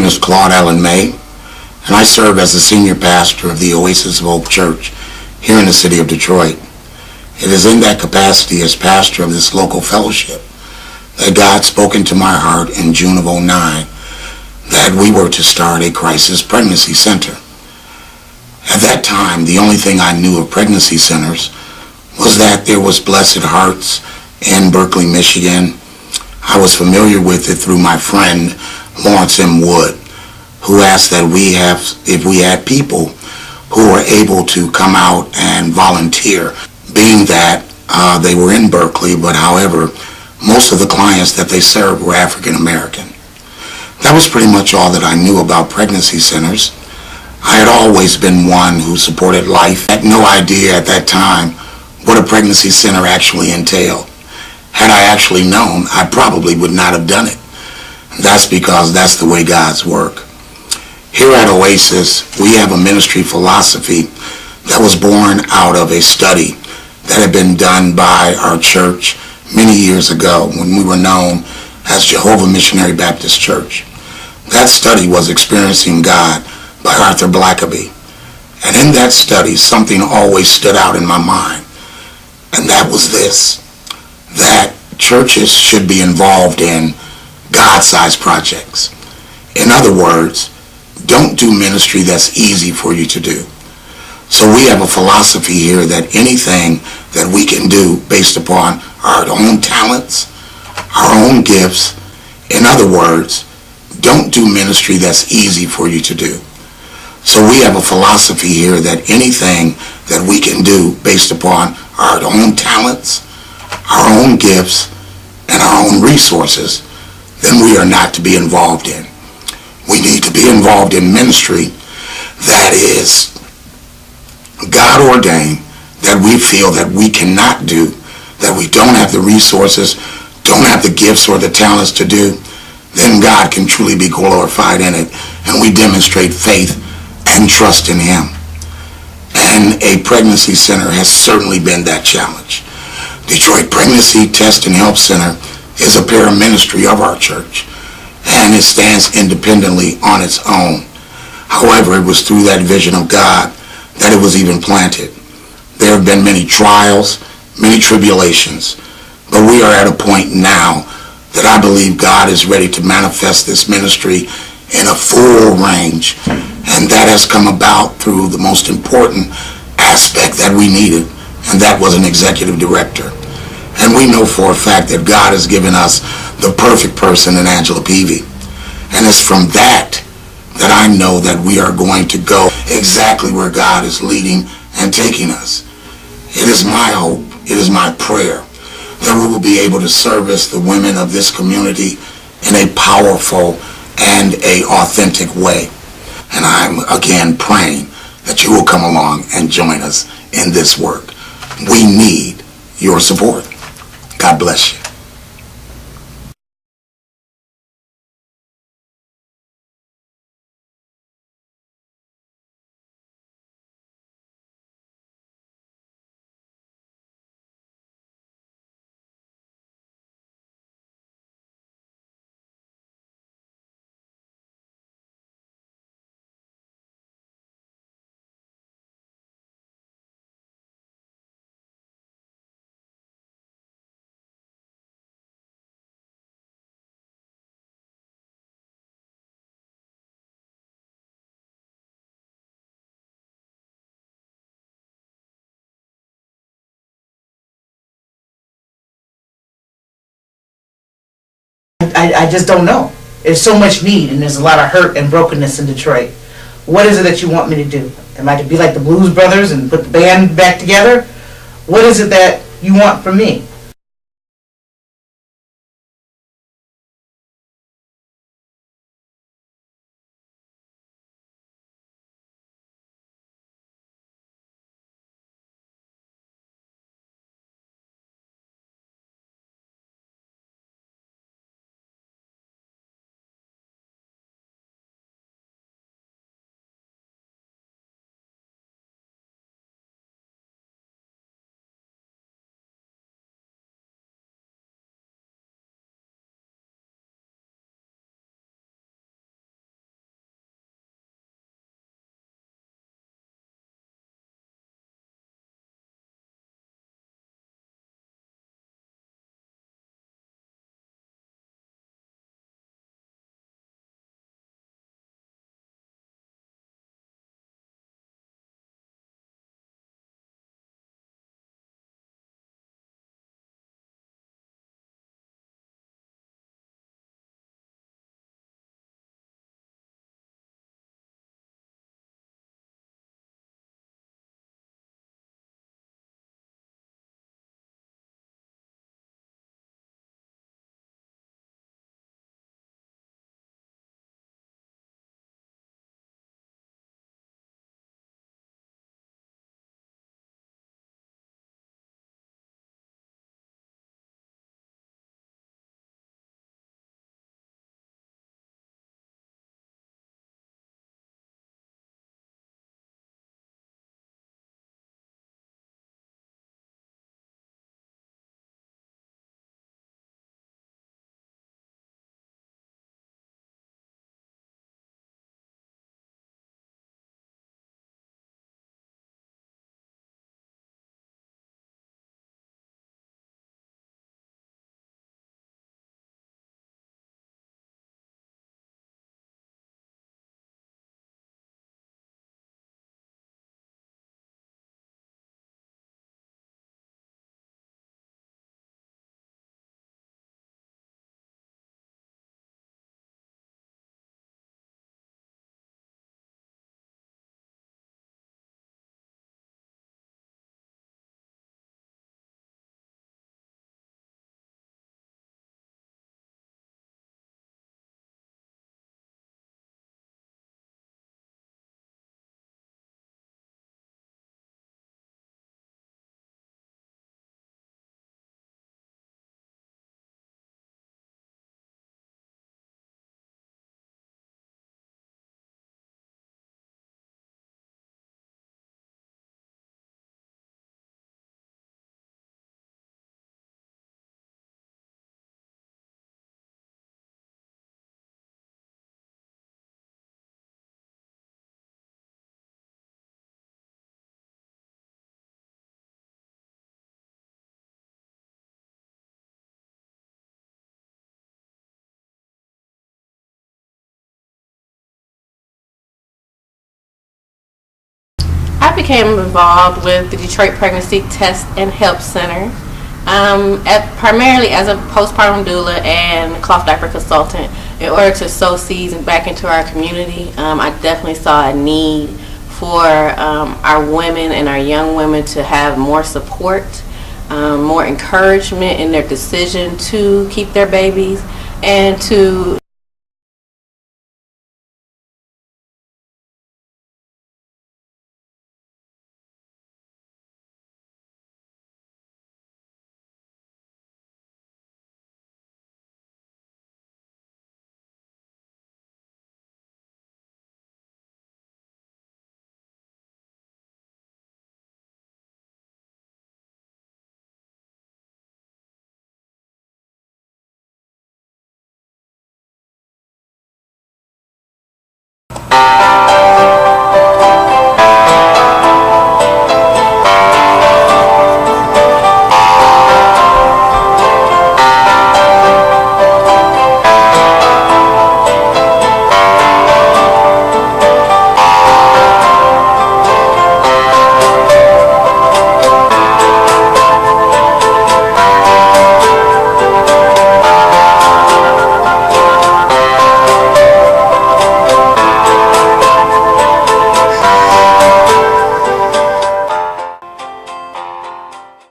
is Claude Allen May, and I serve as the senior pastor of the Oasis of Hope Church here in the city of Detroit. It is in that capacity as pastor of this local fellowship that God spoke into my heart in June of '09 that we were to start a crisis pregnancy center. At that time, the only thing I knew of pregnancy centers was that there was Blessed Hearts in Berkeley, Michigan. I was familiar with it through my friend Lawrence M. Wood, who asked that if we had people who were able to come out and volunteer, being that they were in Berkeley, but however, most of the clients that they served were African American. That was pretty much all that I knew about pregnancy centers. I had always been one who supported life. I had no idea at that time what a pregnancy center actually entailed. Had I actually known, I probably would not have done it. That's because that's the way God's work. Here at Oasis, we have a ministry philosophy that was born out of a study that had been done by our church many years ago when we were known as Jehovah Missionary Baptist Church. That study was Experiencing God by Arthur Blackaby. And in that study, something always stood out in my mind, and that was this, that churches should be involved in God-sized projects. In other words, don't do ministry that's easy for you to do. So we have a philosophy here that anything that we can do based upon our own talents, our own gifts, in other words, don't do ministry that's easy for you to do. So we have a philosophy here that anything that we can do based upon our own talents, our own gifts, and our own resources, then we are not to be involved in. We need to be involved in ministry that is God ordained, that we feel that we cannot do, that we don't have the resources, don't have the gifts or the talents to do. Then God can truly be glorified in it, and we demonstrate faith and trust in Him. And a pregnancy center has certainly been that challenge. Detroit Pregnancy Test and Help Center is a paraministry of our church, and it stands independently on its own. However, it was through that vision of God that it was even planted. There have been many trials, many tribulations, but we are at a point now that I believe God is ready to manifest this ministry in a full range, and that has come about through the most important aspect that we needed, and that was an executive director. And we know for a fact that God has given us the perfect person in Angela Peavy. And it's from that I know that we are going to go exactly where God is leading and taking us. It is my hope, it is my prayer that we will be able to service the women of this community in a powerful and a authentic way. And I'm again praying that you will come along and join us in this work. We need your support. God bless you. I just don't know. There's so much need, and there's a lot of hurt and brokenness in Detroit. What is it that you want me to do? Am I to be like the Blues Brothers and put the band back together? What is it that you want from me? I became involved with the Detroit Pregnancy Test and Help Center, primarily as a postpartum doula and cloth diaper consultant in order to sow seeds back into our community. I definitely saw a need for our women and our young women to have more support, more encouragement in their decision to keep their babies, and to